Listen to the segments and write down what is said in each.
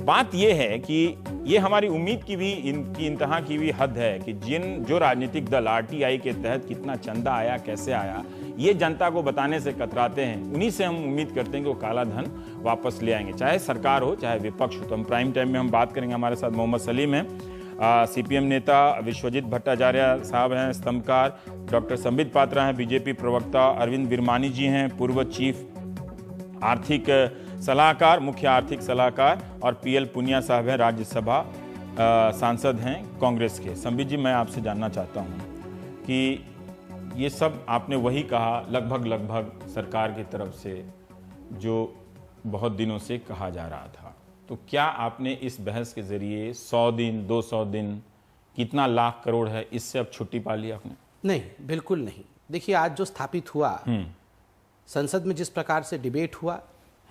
बात यह है कि ये हमारी उम्मीद की भी इनकी इंतहा की भी हद है कि जो राजनीतिक दल आरटीआई के तहत कितना चंदा आया, कैसे आया, ये जनता को बताने से कतराते हैं। उन्हीं से हम उम्मीद करते हैं कि वो काला धन वापस ले आएंगे, चाहे सरकार हो चाहे विपक्ष हो। तो हम प्राइम टाइम में हम बात करेंगे। हमारे साथ मोहम्मद सलीम हैं, सीपीएम नेता, विश्वजीत भट्टाचार्य साहब हैं स्तंभकार, डॉक्टर संबित पात्रा हैं बीजेपी प्रवक्ता, अरविंद विरमानी जी हैं पूर्व चीफ आर्थिक सलाहकार, मुख्य आर्थिक सलाहकार, और पीएल पुनिया साहब हैं राज्यसभा सांसद हैं कांग्रेस के। संबित जी, मैं आपसे जानना चाहता हूं कि ये सब आपने वही कहा लगभग सरकार की तरफ से जो बहुत दिनों से कहा जा रहा था, तो क्या आपने इस बहस के जरिए 100 दिन 200 दिन कितना लाख करोड़ है, इससे अब छुट्टी पा ली आपने? नहीं, बिल्कुल नहीं। देखिए, आज जो स्थापित हुआ, संसद में जिस प्रकार से डिबेट हुआ,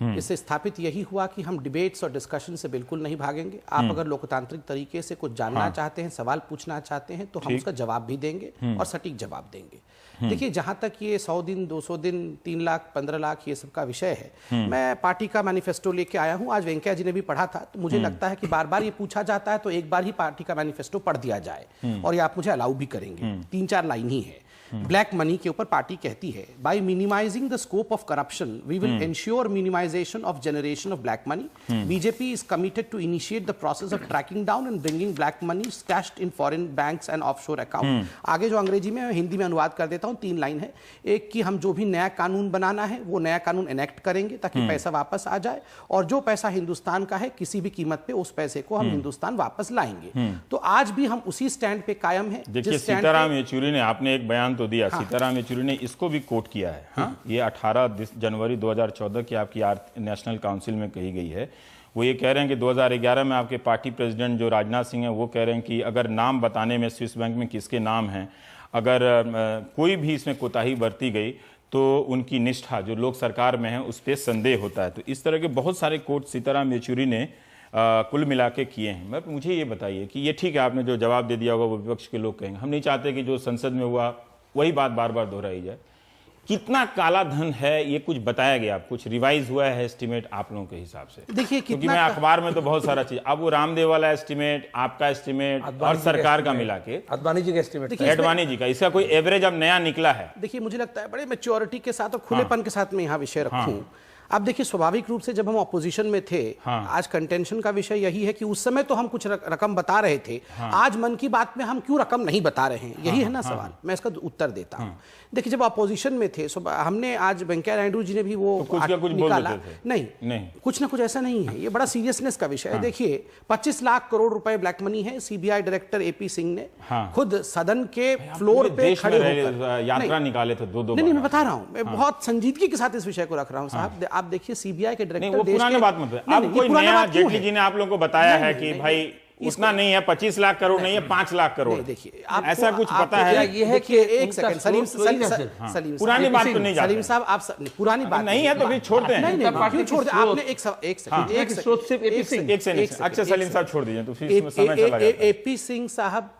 इससे स्थापित यही हुआ कि हम डिबेट्स और डिस्कशन से बिल्कुल नहीं भागेंगे। आप अगर लोकतांत्रिक तरीके से कुछ जानना चाहते हैं, सवाल पूछना चाहते हैं, तो हम उसका जवाब भी देंगे और सटीक जवाब देंगे। देखिए, जहां तक ये 100 दिन 200 दिन 3 लाख 15 लाख ये सब का विषय है, मैं पार्टी का मैनिफेस्टो लेके आया हूं। आज वेंकैया जी ने भी पढ़ा था, तो मुझे लगता है कि बार बार ये पूछा जाता है तो एक बार ही पार्टी का मैनिफेस्टो पढ़ दिया जाए, और ये आप मुझे अलाउ भी करेंगे। 3-4 लाइन ही है। ब्लैक मनी के ऊपर पार्टी कहती है, by minimising the scope of corruption we will ensure minimisation of generation of black money. BJP is committed to initiate the process of tracking down and bringing black money stashed in foreign banks and offshore account. आगे जो अंग्रेजी में हिंदी में अनुवाद कर देता हूं, 3 line है। एक कि हम जो भी नया कानून बनाना है वो नया कानून एनेक्ट करेंगे ताकि पैसा वापस आ जाए, और जो पैसा हिंदुस्तान का है किसी भी कीमत पे उस पैसे को हम हिंदुस्तान वापस लाएंगे। तो आज भी हम उसी स्टैंड पे कायम है। देखिए, सीताराम येचुरी ने, आपने एक बयान तो दिया, सीताराम येचुरी ने इसको भी कोट किया है। ये 18 जनवरी 2014 की आपकी नेशनल काउंसिल में कही गई है। वो ये कह रहे हैं कि 2011 में आपके पार्टी प्रेसिडेंट जो राजनाथ सिंह है वो कह रहे हैं कि अगर नाम बताने में स्विस बैंक में किसके नाम हैं, अगर कोई भी इसमें कोताही बरती गई तो उनकी निष्ठा जो लोक सरकार में है उस पर संदेह होता है। तो इस तरह के बहुत सारे कोट सीताराम येचुरी ने कुल मिला के किए हैं। मुझे ये बताइए कि ये ठीक है, आपने जो जवाब दे दिया होगा वो विपक्ष के लोग कहेंगे, हम नहीं चाहते कि जो संसद में हुआ वही बात बार बार दोहराई जाए। कितना काला धन है ये कुछ बताया गया, कुछ रिवाइज हुआ है एस्टिमेट आप लोगों के हिसाब से? देखिए, क्योंकि मैं अखबार में तो बहुत सारा चीज, अब वो रामदेव वाला एस्टिमेट, आपका एस्टिमेट और सरकार का मिला के अडवाणी जी का एस्टिमेट, अडवाणी जी का, इसका कोई एवरेज अब नया निकला है? देखिए, मुझे लगता है बड़े मैच्योरिटी के साथ और खुलेपन के साथ मैं यहाँ विषय रखूं। अब देखिए, स्वाभाविक रूप से जब हम ऑपोजिशन में थे, आज कंटेंशन का विषय यही है कि उस समय तो हम कुछ रकम बता रहे थे, आज मन की बात में हम क्यों रकम नहीं बता रहे हैं, यही है ना सवाल। मैं इसका उत्तर देता हूं। देखिए, जब ऑपोजिशन में थे, हमने आज वेंकैया नायडू जी ने भी वो तो कुछ निकाला, नहीं, कुछ ना कुछ ऐसा नहीं है, ये बड़ा सीरियसनेस का विषय है। देखिए, 25 लाख करोड़ रुपए ब्लैक मनी है। सीबीआई डायरेक्टर एपी सिंह ने खुद सदन के फ्लोर पे खड़े होकर यात्रा निकाले थे 2-2 नहीं, मैं बता रहा हूं, मैं बहुत संजीदगी के साथ इस विषय को रख रहा हूं साहब। आप देखिए, सीबीआई के डायरेक्टर, पुरानी बात मत, अब कोई नया जेटली जी ने आप लोगों को बताया है कि भाई उतना नहीं है, 25 लाख करोड़ नहीं है, 5 लाख करोड़। देखिए, ऐसा कुछ पता है? ये है कि एक सेकंड, सलीम पुरानी बात तो नहीं, सलीम साहब, आप पुरानी बात नहीं है तो फिर छोड़ते हैं। नहीं, क्यों छोड़ते? आपने एक सेकंड, अच्छा सलीम साहब छोड़ दीजिए, तो फिर इसमें समय चला जाता है। एपी सिंह साहब,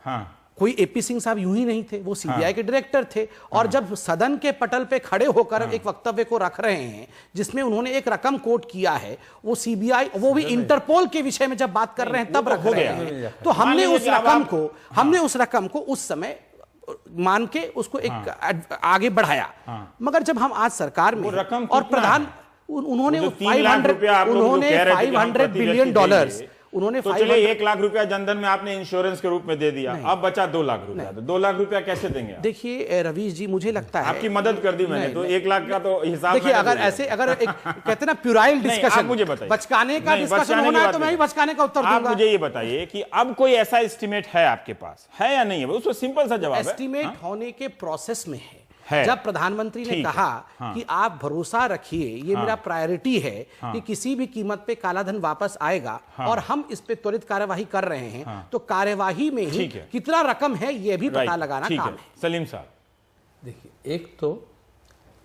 कोई एपी सिंह साहब यूं ही नहीं थे, वो सीबीआई के डायरेक्टर थे। और जब सदन के पटल पे खड़े होकर एक वक्तव्य को रख रहे हैं जिसमें उन्होंने एक रकम कोट किया है, वो सीबीआई, वो भी इंटरपोल के विषय में जब बात कर रहे हैं तब रख रहे हैं, तो हमने उस रकम को उस समय मान के उसको एक आगे बढ़ाया। मगर जब हम आज सरकार में और प्रधान, उन्होंने 500 बिलियन डॉलर्स, उन्होंने तो चलिए 1 लाख रुपया जनधन में आपने इंश्योरेंस के रूप में दे दिया, अब बचा 2 लाख रुपया, तो 2 लाख रुपया कैसे देंगे? देखिए रवीश जी, मुझे लगता है आपकी मदद कर दी मैंने, तो 1 लाख का तो हिसाब। देखिए, अगर ऐसे, अगर एक कहते ना प्यूराइल डिस्कशन, मुझे बताइए, बचकाने का डिस्कशन होना है तो मैं भी बचकाने का उत्तर दूंगा। आप मुझे ये बताइए कि अब कोई ऐसा एस्टिमेट है आपके पास, है या नहीं है? उसको सिंपल सा जवाब है, एस्टिमेट होने के प्रोसेस में है। जब प्रधानमंत्री ने कहा कि आप भरोसा रखिए, ये मेरा प्रायोरिटी है कि किसी भी कीमत पे काला धन वापस आएगा, और हम इस पे त्वरित कार्यवाही कर रहे हैं, तो कार्यवाही में ही कितना रकम है ये भी पता लगाना काम है। सलीम साहब, देखिए, एक तो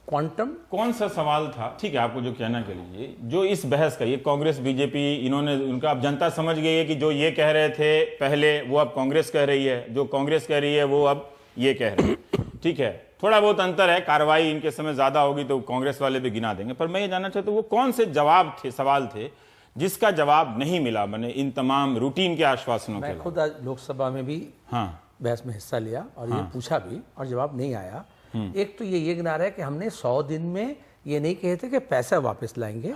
क्वांटम कौन सा सवाल था, ठीक है, आपको जो कहना के लिए, जो इस बहस का, ये कांग्रेस बीजेपी इन्होंने, उनका अब जनता समझ गई है कि जो ये कह रहे थे पहले वो अब कांग्रेस कह रही है, जो कांग्रेस कह रही है वो अब ये कह रहे हैं, ठीक है, थोड़ा बहुत अंतर है, कार्रवाई इनके समय ज्यादा होगी तो कांग्रेस वाले भी गिना देंगे। पर मैं ये जानना चाहता हूं वो कौन से जवाब थे, सवाल थे जिसका जवाब नहीं मिला मैंने इन तमाम रूटीन के आश्वासनों के मैं खुद आज लोकसभा में भी बहस में हिस्सा लिया और ये पूछा भी और जवाब नहीं आया। एक तो ये गिना रहा है कि हमने 100 दिन में ये नहीं कहे थे कि पैसा वापस लाएंगे,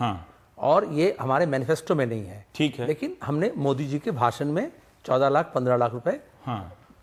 और ये हमारे मैनिफेस्टो में नहीं है, ठीक है, लेकिन हमने मोदी जी के भाषण में 14 लाख 15 लाख रुपए,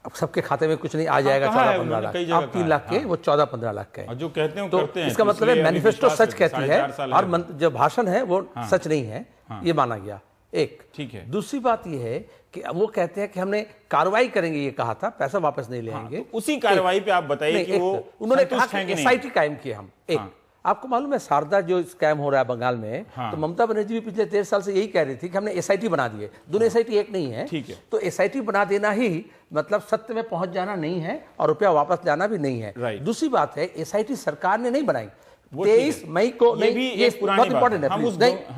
अब सबके खाते में कुछ नहीं आ जाएगा 14-15 लाख, अब 3 लाख के वो 14-15 लाख के, जो कहते हैं तो करते हैं, इसका मतलब है मैनिफेस्टो सच कहती है और जो भाषण है वो सच नहीं है, ये माना गया। एक ठीक है। दूसरी बात ये है कि वो कहते हैं कि हमने कार्रवाई करेंगे, ये कहा था, पैसा वापस नहीं लेंगे। तो उसी कार्रवाई पे आप बताइए कि वो उन्होंने कहा कि एसआईटी कायम किए हम। एक आपको मालूम है शारदा जो स्कैम हो रहा है बंगाल में, तो ममता बनर्जी भी पिछले 13 साल से यही कह रही थी कि हमने एसआईटी बना दिए, दोनों एसआईटी एक नहीं है, ठीक है, तो एसआईटी बना देना ही मतलब सत्य में पहुंच जाना नहीं है और रुपया वापस जाना भी नहीं है। दूसरी बात है एसआईटी सरकार ने नहीं बनाई, 23 मई को, ये बहुत इंपॉर्टेंट है,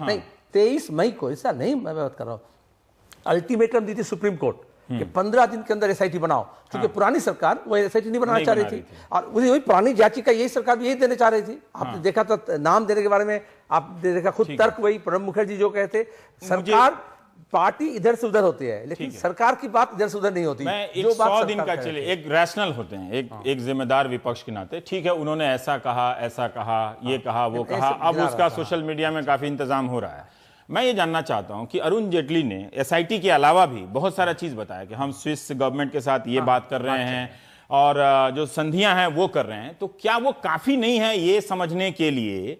नहीं 23 मई को, ऐसा नहीं मैं बात कर रहा हूँ, अल्टीमेटम दी थी सुप्रीम कोर्ट कि 15 दिन के अंदर एसआईटी बनाओ, क्योंकि पुरानी सरकार वो एसआईटी नहीं बनाना चाह रही थी और वही पुरानी याचिका यही सरकार भी यही देने चाह रही थी। आपने देखा था नाम देने के बारे में, आपने देखा खुद तर्क वही प्रणब मुखर्जी जो कहते सरकार पार्टी इधर से उधर होती है लेकिन सरकार की बात इधर से उधर नहीं होती। मैं एक 100 दिन का चले एक रैशनल होते हैं, एक जिम्मेदार विपक्ष के नाते, ठीक है उन्होंने ऐसा कहा, ये कहा, वो कहा, अब उसका सोशल मीडिया में काफी इंतजाम हो रहा है। मैं ये जानना चाहता हूं कि अरुण जेटली ने एसआईटी के अलावा भी बहुत सारा चीज बताया कि हम स्विस गवर्नमेंट के साथ ये बात कर रहे हैं और जो संधियां हैं वो कर रहे हैं, तो क्या वो काफी नहीं है ये समझने के लिए?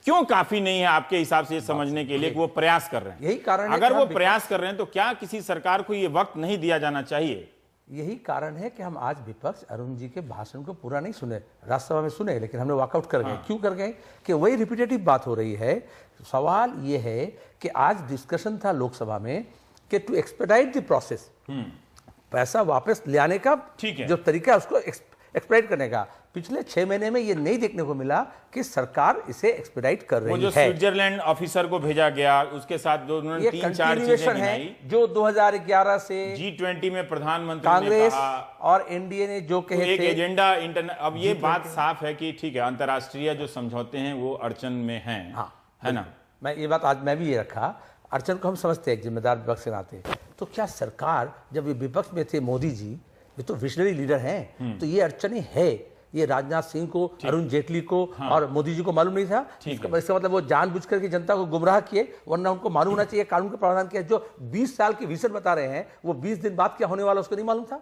क्यों काफी नहीं है आपके हिसाब से ये समझने के लिए कि वो प्रयास कर रहे हैं? यही कारण है, अगर वो प्रयास कर रहे हैं तो क्या किसी सरकार को ये वक्त नहीं दिया जाना चाहिए? यही कारण है कि हम आज विपक्ष अरुण जी के भाषण को पूरा नहीं सुने, राज्यसभा में सुने, लेकिन हमने वॉकआउट कर गए। क्यों कर गए कि वही रिपीटेटिव बात हो रही है। सवाल ये है कि आज डिस्कशन था लोकसभा में कि टू एक्सपेडाइट द प्रोसेस, पैसा वापस ले आने का जो तरीका है उसको एक्सपेडाइट करने का, पिछले 6 महीने में ये नहीं देखने को मिला कि सरकार इसे एक्सपेडाइट कर रही है। वो जो स्विट्जरलैंड ऑफिसर को भेजा गया उसके साथ जो उन्होंने 3-4 चीजें गिनाई, जो 2011 से G20 में प्रधानमंत्री कांग्रेस ने और एनडीए ने जो कहे एक थे एजेंडा अब ये बात साफ है कि ठीक है अंतर्राष्ट्रीय जो समझौते हैं वो अड़चन में हैं, है ना? मैं ये बात आज मैं भी ये रखा, अड़चन को हम समझते हैं जिम्मेदार विपक्ष के नाते। तो क्या सरकार जब ये विपक्ष में थे मोदी जी, ये तो विजनरी लीडर हैं, तो ये अड़चनें है, ये राजनाथ सिंह को, अरुण जेटली को और मोदी जी को मालूम नहीं था। इसका मतलब वो जानबूझकर के जनता को गुमराह किए, वरना उनको मालूम होना चाहिए कानून का प्रावधान किया। जो 20 साल की विजन बता रहे हैं वो 20 दिन बाद क्या होने वाला उसको नहीं मालूम था।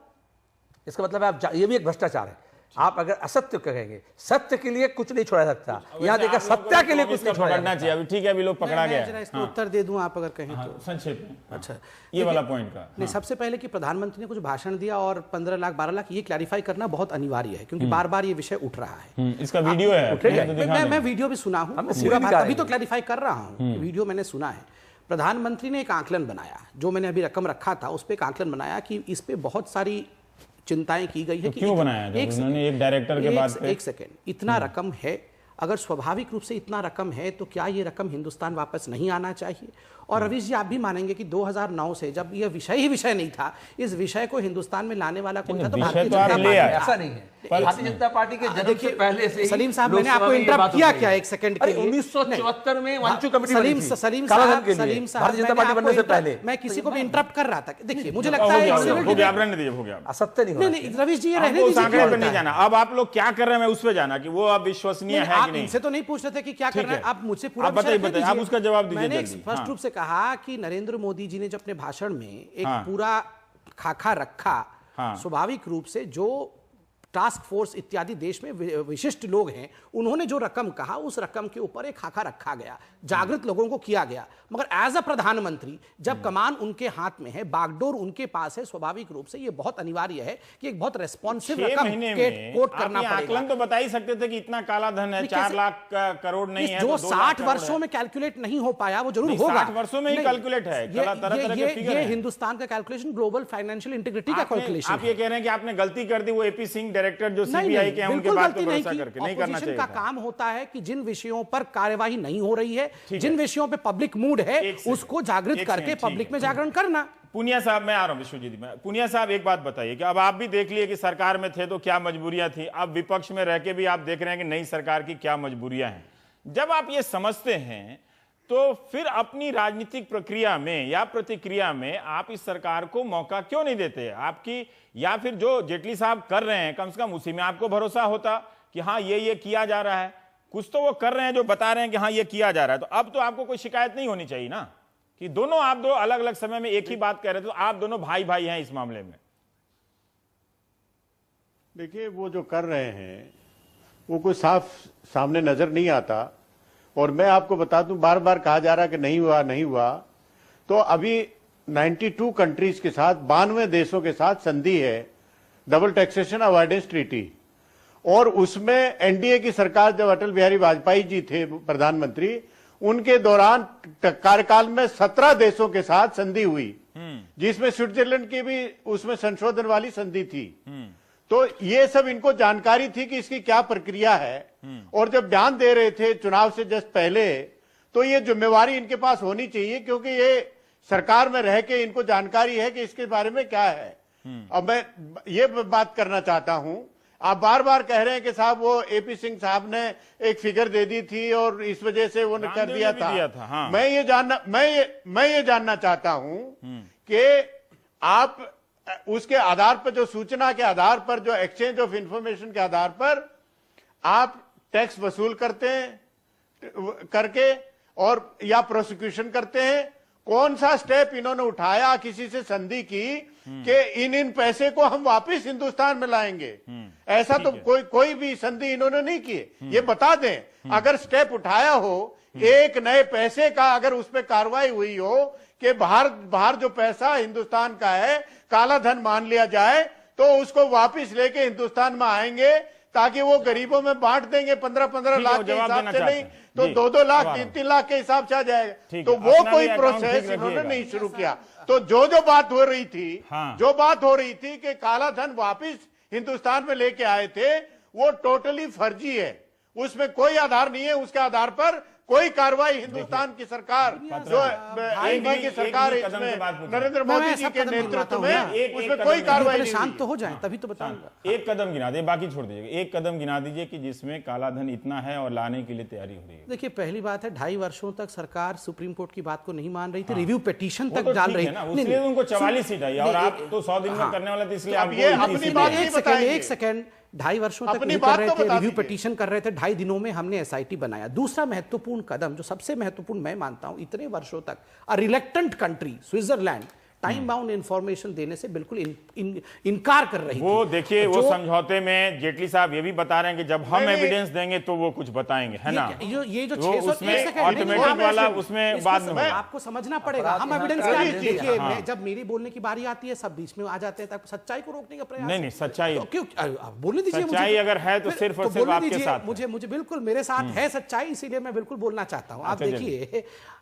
इसका मतलब है आप ये भी एक भ्रष्टाचार है। आप अगर असत्य कहेंगे, सत्य के लिए कुछ नहीं छोड़ा सकता, यहाँ देखा सत्य के लिए कुछ नहीं छोड़ना चाहिए। अभी ठीक है अभी लोग पकड़ा गया, इसका उत्तर दे दूं आप अगर कहें तो संक्षेप में। अच्छा ये वाला पॉइंट का नहीं, सबसे पहले कि प्रधानमंत्री ने कुछ भाषण दिया और 15 लाख 12 लाख ये क्लैरिफाई करना बहुत अनिवार्य है, क्योंकि बार बार ये विषय उठ रहा है। इसका वीडियो है, मैं वीडियो भी सुना हूँ, अभी तो क्लैरिफाई कर रहा हूँ, वीडियो मैंने सुना है। प्रधानमंत्री ने एक आंकलन बनाया, जो मैंने अभी रकम रखा था उस पर एक आंकलन बनाया कि इस पे बहुत सारी चिंताएं की गई है। तो क्यों बनाया था? उन्होंने एक डायरेक्टर के बाद एक सेकेंड, इतना रकम है, अगर स्वाभाविक रूप से इतना रकम है तो क्या ये रकम हिंदुस्तान वापस नहीं आना चाहिए? और रवीश जी आप भी मानेंगे कि 2009 से जब यह विषय ही विषय नहीं था, इस विषय को हिंदुस्तान में लाने वाला कौन था? तो भारतीय जनता पार्टी। ऐसा नहीं है, भारतीय जनता पार्टी के जन्म से पहले से। सलीम साहब मैंने आपको इंटरप्ट किया क्या एक सेकंड के लिए? 1974 में वांचू कमेटी बनी थी। सलीम साहब भारतीय जनता पार्टी बनने से पहले मैं किसी को भी इंटरप्ट कर रहा था। देखिए मुझे लगता है असत्य नहीं, रवीश जी ये रहने दीजिए, नहीं जाना। अब आप लोग क्या कर रहे हैं मैं उस पर जाना कि वो अब विश्वसनीय है कि नहीं। इनसे तो नहीं पूछ रहे थे कि क्या कर रहे हैं, आप मुझसे पूरा बताइए, आप उसका जवाब दीजिए। मैंने स्पष्ट रूप से कहा कि नरेंद्र मोदी जी ने जो अपने भाषण में एक पूरा खाका रखा, स्वाभाविक रूप से जो टास्क फोर्स इत्यादि देश में विशिष्ट लोग हैं उन्होंने जो रकम कहा उस रकम के ऊपर एक खाका रखा गया, जागृत लोगों को किया गया। मगर एज अ प्रधानमंत्री जब कमान उनके हाथ में है, बागडोर उनके पास है, स्वाभाविक रूप से ये बहुत अनिवार्य है कि एक बहुत रेस्पॉन्सिव रकम कोट करना पड़ेगा। आकलन तो बता ही सकते थे कि इतना काला धन है, 4 लाख करोड़ नहीं है, जो 60 वर्षों में कैलकुलेट नहीं हो पाया वो जरूर होगा। 60 वर्षों में ही कैलकुलेट है, ये हिंदुस्तान का कैलकुलेशन, ग्लोबल फाइनेंशियल इंटीग्रिटी का कैलकुलेशन। आप ये कह रहे हैं कि आपने गलती कर दी, वो एपी सिंह डायरेक्टर जो सीबीआई के हैं उनके बात पर भरोसा करके नहीं करना चाहिए। का काम होता है कि जिन विषयों पर कार्यवाही नहीं हो रही है, जिन विषयों पे पब्लिक मूड है उसको जागृत करके पब्लिक में जागरण करना। पुनिया साहब मैं आ रहा हूं विश्वजीत में। पुनिया साहब एक बात बताइए कि अब आप भी देख लिए कि सरकार में थे तो क्या मजबूरियां थी, अब विपक्ष में रह के भी आप देख रहे हैं कि नई सरकार की क्या मजबूरियां हैं। जब आप ये समझते हैं तो फिर अपनी राजनीतिक प्रक्रिया में या प्रतिक्रिया में आप इस सरकार को मौका क्यों नहीं देते? आपकी या फिर जो जेटली साहब कर रहे हैं, कम से कम उसी में आपको भरोसा होता कि हाँ ये किया जा रहा है। कुछ तो वो कर रहे हैं जो बता रहे हैं कि हाँ ये किया जा रहा है, तो अब तो आपको कोई शिकायत नहीं होनी चाहिए ना कि दोनों आप दो अलग अलग समय में एक ही बात कह रहे थे, तो आप दोनों भाई भाई हैं इस मामले में। देखिए, वो जो कर रहे हैं वो कोई साफ सामने नजर नहीं आता। और मैं आपको बता दूं, बार बार कहा जा रहा है कि नहीं हुआ नहीं हुआ, तो अभी 92 कंट्रीज के साथ 92 देशों के साथ संधि है, डबल टैक्सेशन अवॉइडेंस ट्रीटी। और उसमें एनडीए की सरकार, जब अटल बिहारी वाजपेयी जी थे प्रधानमंत्री, उनके दौरान कार्यकाल में 17 देशों के साथ संधि हुई, जिसमें स्विट्जरलैंड की भी उसमें संशोधन वाली संधि थी। तो ये सब इनको जानकारी थी कि इसकी क्या प्रक्रिया है। और जब बयान दे रहे थे चुनाव से जस्ट पहले, तो ये जिम्मेवारी इनके पास होनी चाहिए, क्योंकि ये सरकार में रह के इनको जानकारी है कि इसके बारे में क्या है। अब मैं ये बात करना चाहता हूं, आप बार बार कह रहे हैं कि साहब वो एपी सिंह साहब ने एक फिगर दे दी थी और इस वजह से वो कर दिया था। हाँ। मैं ये जानना चाहता हूं कि आप उसके आधार पर, जो सूचना के आधार पर, जो एक्सचेंज ऑफ इंफॉर्मेशन के आधार पर आप टैक्स वसूल करते हैं करके और या प्रोसिक्यूशन करते हैं, कौन सा स्टेप इन्होंने उठाया किसी से संधि की कि इन पैसे को हम वापस हिंदुस्तान में लाएंगे? ऐसा तो कोई भी संधि इन्होंने नहीं की। ये बता दें, अगर स्टेप उठाया हो, एक नए पैसे का अगर उस पर कार्रवाई हुई हो कि बाहर जो पैसा हिंदुस्तान का है काला धन मान लिया जाए, तो उसको वापस लेके हिंदुस्तान में आएंगे ताकि वो गरीबों में बांट देंगे 15-15 लाख के हिसाब से, नहीं तो 2-2 लाख 3-3 लाख के हिसाब से आ जाएगा। तो वो कोई प्रोसेस इन्होंने नहीं शुरू किया। तो जो बात हो रही थी, जो बात हो रही थी कि काला धन वापिस हिंदुस्तान में लेके आए थे, वो टोटली फर्जी है, उसमें कोई आधार नहीं है। उसके आधार पर कोई कार्रवाई हिंदुस्तान की सरकार, जो एनडीए की सरकार है, इसमें नरेंद्र मोदी जी के नेतृत्व में, उसमें कोई कार्रवाई नहीं। शांत तो हो जाए तभी तो बताऊंगा। एक कदम गिना दे, बाकी छोड़ दीजिएगा। एक कदम गिना दीजिए कि जिसमें काला धन इतना है और लाने के लिए तैयारी हो रही है। देखिए, पहली बात है, 2.5 वर्षों तक सरकार सुप्रीम कोर्ट की बात को नहीं मान रही थी, रिव्यू पिटीशन तक डाल रही थी, इसलिए उनको 44 सीट आई। और आप तो 100 दिन में करने वाले थे, इसलिए आप एक सेकंड 2.5 वर्षों तक नहीं कर रहे थे, रिव्यू पिटीशन कर रहे थे, 2.5 दिनों में हमने एसआईटी बनाया। दूसरा महत्वपूर्ण कदम, जो सबसे महत्वपूर्ण मैं मानता हूं, इतने वर्षों तक a reluctant country Switzerland time bound information देने से बिल्कुल इनकार कर रही वो देखिए, वो समझौते में जेटली साहब ये भी बता रहे हैं कि जब हम एविडेंस देंगे तो वो कुछ बताएंगे, है ना? ये जो 600 ऑटोमेटिक वाला, उसमें बाद में आपको समझना पड़ेगा। हम एविडेंस क्या देखिए, जब मेरी बोलने की बारी आती है सब बीच में आ जाते हैं, तब सच्चाई को रोकने का प्रयास। नहीं, सच्चाई क्यों बोलने दीजिए, सच्चाई अगर है तो सिर्फ और सिर्फ आपके साथ। मुझे बिल्कुल मेरे साथ है सच्चाई, इसीलिए मैं बिल्कुल बोलना चाहता हूं।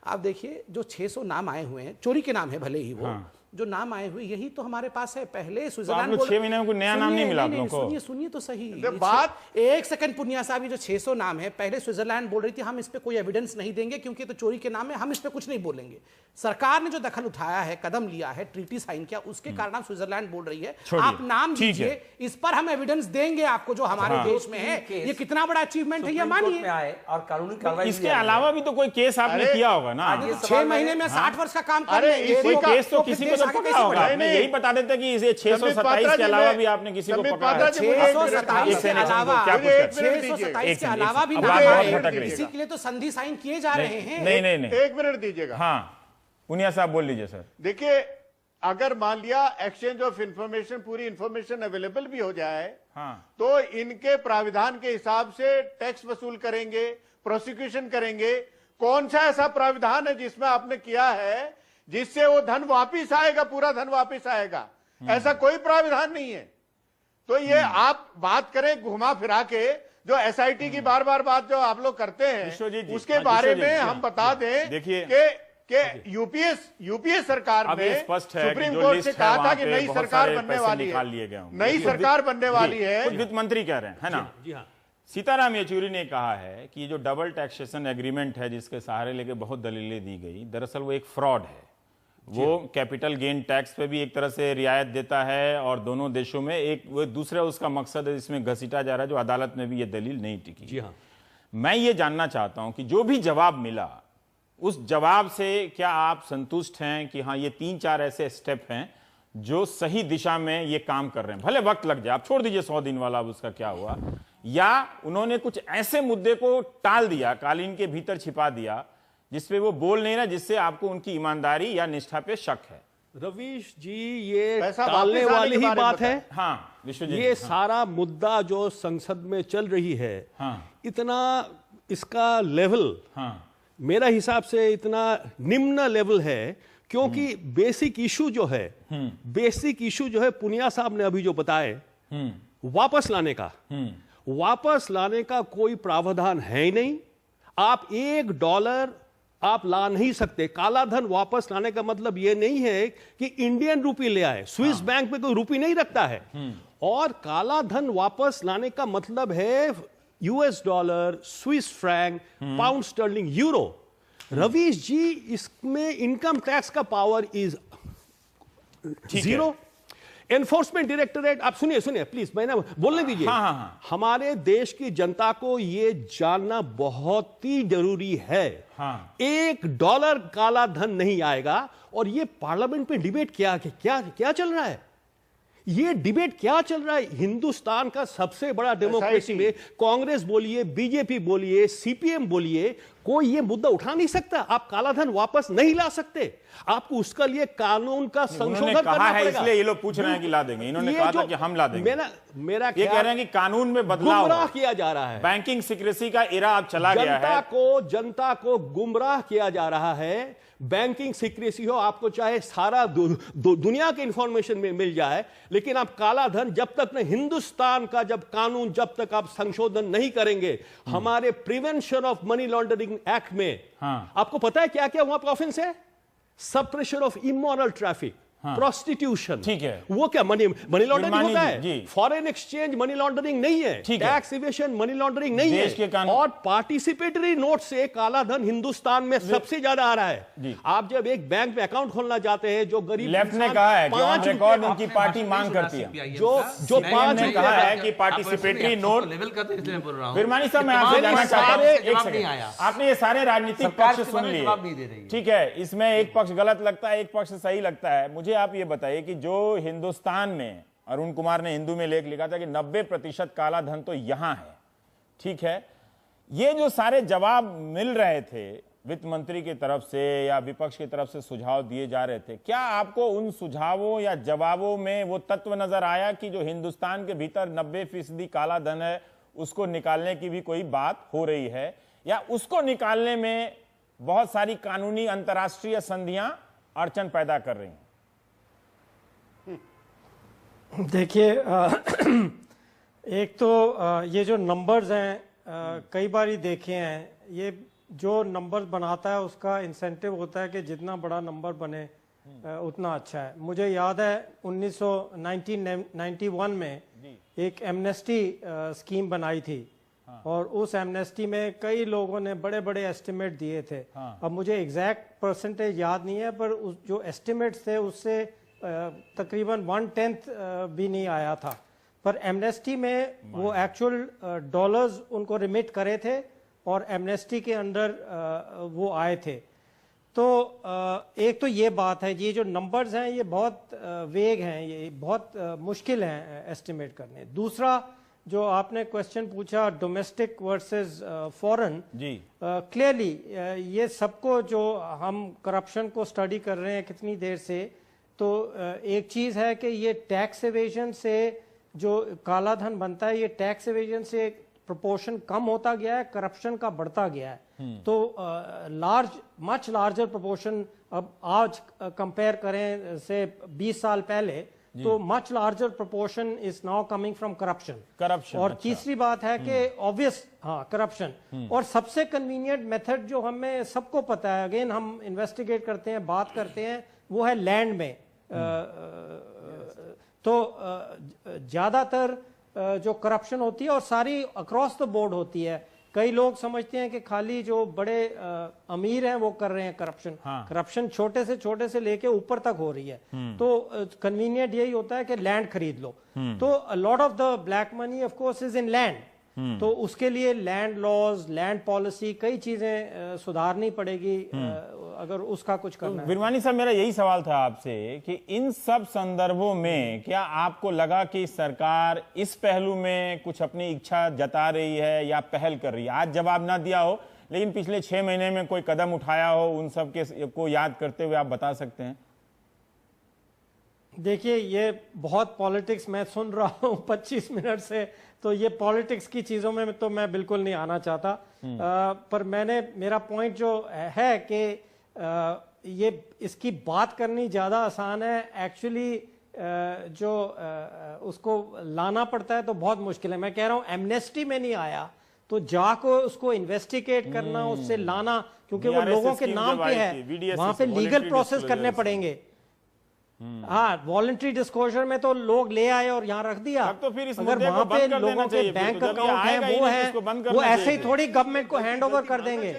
आप देखिए जो 600 नाम आए हुए हैं, चोरी के नाम है भले ही, वो जो नाम आए हुए यही तो हमारे पास है। पहले स्विट्जरलैंड 6 महीने में कोई नया नाम नहीं मिला आप लोगों को। सुनिए तो सही बात। एक सेकंड पुनिया साहब, ये जो 600 नाम है, पहले स्विट्जरलैंड बोल रही थी हम इस पे कोई एविडेंस नहीं देंगे क्योंकि तो चोरी के नाम है, हम इस पे कुछ नहीं बोलेंगे। सरकार ने जो दखल उठाया है, कदम लिया है, ट्रीटी साइन किया, उसके कारण स्विट्जरलैंड बोल रही है आप नाम दीजिए, इस पर हम एविडेंस देंगे आपको जो हमारे देश में है। ये कितना बड़ा अचीवमेंट है, ये मानिए। और कानूनी कार्रवाई, इसके अलावा भी तो कोई केस आपने किया होगा ना। 6 महीने में 60 वर्ष का काम कर रहे हैं, कोई केस तो किसी को तो पकड़ा होगा। यही बता देते कि इसे 627 के अलावा भी आपने किसी को पकड़ा है। 627 के अलावा 627 के अलावा भी इसी के लिए तो संधि साइन किए जा रहे हैं। नहीं, 1 मिनट दीजिएगा। हाँ, पुनिया साहब बोल लीजिए सर। देखिए, अगर मान लिया एक्सचेंज ऑफ इंफॉर्मेशन, पूरी इंफॉर्मेशन अवेलेबल भी हो जाए, तो इनके प्राविधान के हिसाब से टैक्स वसूल करेंगे, प्रोसिक्यूशन करेंगे। कौन सा ऐसा प्राविधान है जिसमें आपने किया है जिससे वो धन वापिस आएगा, पूरा धन वापिस आएगा? ऐसा कोई प्राविधान नहीं है। तो ये आप बात करें घुमा फिरा के, जो एसआईटी की बार बार बात जो आप लोग करते हैं, उसके बारे में हम बता दें। देखिए कि यूपीएस सरकार में सुप्रीम कोर्ट से कहा था कि नई सरकार बनने वाली है, नई सरकार बनने वाली है। वित्त मंत्री कह रहे हैं, है ना? जी हाँ। सीताराम येचुरी ने कहा है कि ये जो डबल टैक्सेशन एग्रीमेंट है, जिसके सहारे लेके बहुत दलीलें दी गई, दरअसल वो एक फ्रॉड है। वो कैपिटल गेन टैक्स पे भी एक तरह से रियायत देता है और दोनों देशों में एक वो दूसरा उसका मकसद है, इसमें घसीटा जा रहा है, जो अदालत में भी ये दलील नहीं टिकी। जी हाँ। मैं ये जानना चाहता हूं कि जो भी जवाब मिला उस जवाब से क्या आप संतुष्ट हैं कि हाँ ये 3-4 ऐसे स्टेप हैं जो सही दिशा में ये काम कर रहे हैं? भले वक्त लग जाए, आप छोड़ दीजिए 100 दिन वाला, अब उसका क्या हुआ, या उन्होंने कुछ ऐसे मुद्दे को टाल दिया, कालीन के भीतर छिपा दिया, जिसपे वो बोल नहीं रहा, जिससे आपको उनकी ईमानदारी या निष्ठा पे शक है? रवीश जी, ये टालने वाली ही बात है। हाँ विश्वजीत, ये सारा मुद्दा जो संसद में चल रही है, इतना इसका लेवल मेरा हिसाब से इतना निम्न लेवल है, क्योंकि बेसिक इशू जो है पुनिया साहब ने अभी जो बताए, वापस लाने का कोई प्रावधान है ही नहीं। आप $1 आप ला नहीं सकते। काला धन वापस लाने का मतलब यह नहीं है कि इंडियन रुपी ले आए, स्विस बैंक में कोई रुपी नहीं रखता है। और काला धन वापस लाने का मतलब है $, Swiss franc, pound sterling, euro. Ravish ji, इसमें इनकम टैक्स का पावर इज 0। एनफोर्समेंट डायरेक्टरेट, आप सुनिए प्लीज, मैंने बोलने दीजिए। हमारे देश की जनता को यह जानना बहुत ही जरूरी है। $1 काला धन नहीं आएगा। और ये पार्लियामेंट में डिबेट क्या चल रहा है? ये डिबेट क्या चल रहा है? हिंदुस्तान का सबसे बड़ा डेमोक्रेसी में कांग्रेस बोलिए, बीजेपी बोलिए, सीपीएम बोलिए, कोई ये मुद्दा उठा नहीं सकता। आप काला धन वापस नहीं ला सकते, आपको उसका लिए कानून का संशोधन करना पड़ेगा। इसलिए ये लोग पूछ रहे हैं कि ला देंगे, इन्होंने कहा था कि हम ला देंगे। मेरा ये कह रहे हैं कि कानून में बदलाव गुमराह किया जा रहा है। बैंकिंग सीक्रेसी का एरा अब चला गया है। जनता को गुमराह किया जा रहा है। बैंकिंग सीक्रेसी हो, आपको चाहे सारा दुनिया के इंफॉर्मेशन में मिल जाए, लेकिन आप काला धन जब तक न हिंदुस्तान का कानून जब तक आप संशोधन नहीं करेंगे, हमारे prevention of money laundering act में आपको पता है क्या क्या वहां पर ऑफेंस है? Suppression of immoral traffic, prostitution, ठीक है, वो क्या मनी लॉन्ड्रिंग होता है? फॉरेन एक्सचेंज मनी लॉन्ड्रिंग नहीं है, टैक्स इवेशन मनी लॉन्ड्रिंग नहीं है। और पार्टिसिपेटरी नोट से काला धन हिंदुस्तान में सबसे ज्यादा आ रहा है। आप जब एक बैंक में अकाउंट खोलना चाहते हैं, जो गरीब लेफ्ट ने कहा है कि ऑन रिकॉर्ड उनकी पार्टी मांग करती है, जो 5 ने कहा है कि पार्टिसिपेटरी नोट लेवल करते हैं। इसलिए बोल रहा हूं बिरमानी साहब, मैं आपसे जानना चाहता हूं, एक सेकंड, आपने ये सारे राजनीतिक पक्ष सुन लिए, ठीक है, इसमें एक पक्ष गलत लगता है, एक पक्ष सही लगता है। मुझे आप ये बताइए कि जो हिंदुस्तान में, अरुण कुमार ने हिंदू में लेख लिखा था कि 90% काला धन तो यहां है, ठीक है, ये जो सारे जवाब मिल रहे थे वित्त मंत्री की तरफ से या विपक्ष की तरफ से सुझाव दिए जा रहे थे, क्या आपको उन सुझावों या जवाबों में वो तत्व नजर आया कि जो हिंदुस्तान के भीतर 90% काला धन है उसको निकालने की भी कोई बात हो रही है, या उसको निकालने में बहुत सारी कानूनी अंतर्राष्ट्रीय संधियां अड़चन पैदा कर रही हैं? देखिए, एक तो ये जो नंबर्स हैं कई बार ही देखे हैं, ये जो नंबर्स बनाता है उसका इंसेंटिव होता है कि जितना बड़ा नंबर बने उतना अच्छा है। मुझे याद है 1991 में एक एमनेस्टी स्कीम बनाई थी, और उस एमनेस्टी में कई लोगों ने बड़े बड़े एस्टिमेट दिए थे। अब मुझे एग्जैक्ट परसेंटेज याद नहीं है, पर उस जो एस्टिमेट्स थे उससे तकरीबन 1/10 भी नहीं आया था। पर एमनेस्टी में वो एक्चुअल डॉलर्स उनको रिमिट करे थे और एमनेस्टी के अंडर वो आए थे। तो एक तो ये बात है, ये जो नंबर्स हैं ये बहुत वेग हैं, ये बहुत मुश्किल हैं एस्टिमेट करने। दूसरा जो आपने क्वेश्चन पूछा डोमेस्टिक वर्सेस फॉरेन, जी क्लियरली ये सबको, जो हम करप्शन को स्टडी कर रहे हैं कितनी देर से, तो एक चीज़ है कि ये टैक्स एवेजन से जो काला धन बनता है, ये टैक्स एवेजन से प्रोपोर्शन कम होता गया है, करप्शन का बढ़ता गया है। तो मच लार्जर प्रोपोर्शन, अब आज कंपेयर करें से 20 साल पहले, तो much larger proportion is now coming from corruption. और तीसरी बात है कि ऑब्वियस, करप्शन। और सबसे कन्वीनियंट मेथड जो हमें सबको पता है, अगेन हम इन्वेस्टिगेट करते हैं, बात करते हैं, वो है लैंड में। तो ज्यादातर जो करप्शन होती है और सारी अक्रॉस द बोर्ड होती है। कई लोग समझते हैं कि खाली जो बड़े अमीर हैं वो कर रहे हैं करप्शन। करप्शन छोटे से लेके ऊपर तक हो रही है। तो कन्वीनियंट यही होता है कि लैंड खरीद लो। तो lot of the black money of course is in land. तो उसके लिए लैंड लॉज, लैंड पॉलिसी, कई चीजें सुधारनी पड़ेगी अगर उसका कुछ करना है। विरवानी साहब, मेरा यही सवाल था आपसे कि इन सब संदर्भों में क्या आपको लगा कि सरकार इस पहलू में कुछ अपनी इच्छा जता रही है या पहल कर रही है? आज जवाब ना दिया हो, लेकिन पिछले 6 महीने में कोई कदम उठाया हो, उन सब के को याद करते हुए आप बता सकते हैं? देखिए, ये बहुत पॉलिटिक्स मैं सुन रहा हूँ 25 मिनट से, तो ये पॉलिटिक्स की चीज़ों में तो मैं बिल्कुल नहीं आना चाहता। पर मेरा पॉइंट जो है कि ये इसकी बात करनी ज़्यादा आसान है, एक्चुअली जो उसको लाना पड़ता है तो बहुत मुश्किल है। मैं कह रहा हूँ एमनेस्टी में नहीं आया तो जाको उसको इन्वेस्टिगेट करना, उससे लाना, क्योंकि वो लोगों के नाम पे है, वहां पे लीगल प्रोसेस करने पड़ेंगे। हाँ, वॉलंटरी डिस्क्लोजर में तो लोग ले आए और यहाँ रख दिया। तो फिर इस अगर वहां पे लोगों के बैंक अकाउंट है, वो है, वो ऐसे ही थोड़ी गवर्नमेंट को हैंड ओवर कर देंगे।